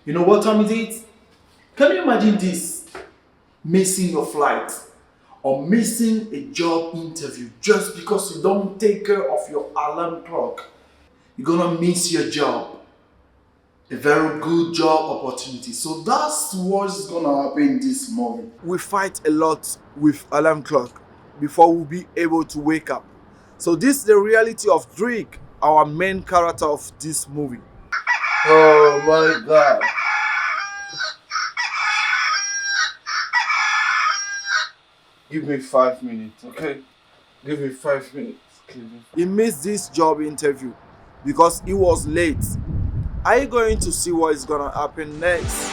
You know what time is it? Can you imagine this? Missing your flight or missing a job interview just because you don't take care of your alarm clock. You're gonna miss your job. A very good job opportunity. So that's what's gonna happen in this movie. We fight a lot with alarm clock before we'll be able to wake up. So this is the reality of Drake, our main character of this movie. Oh my god. Give me 5 minutes, okay? Give me 5 minutes. He missed this job interview because he was late. Are you going to see what is gonna happen next?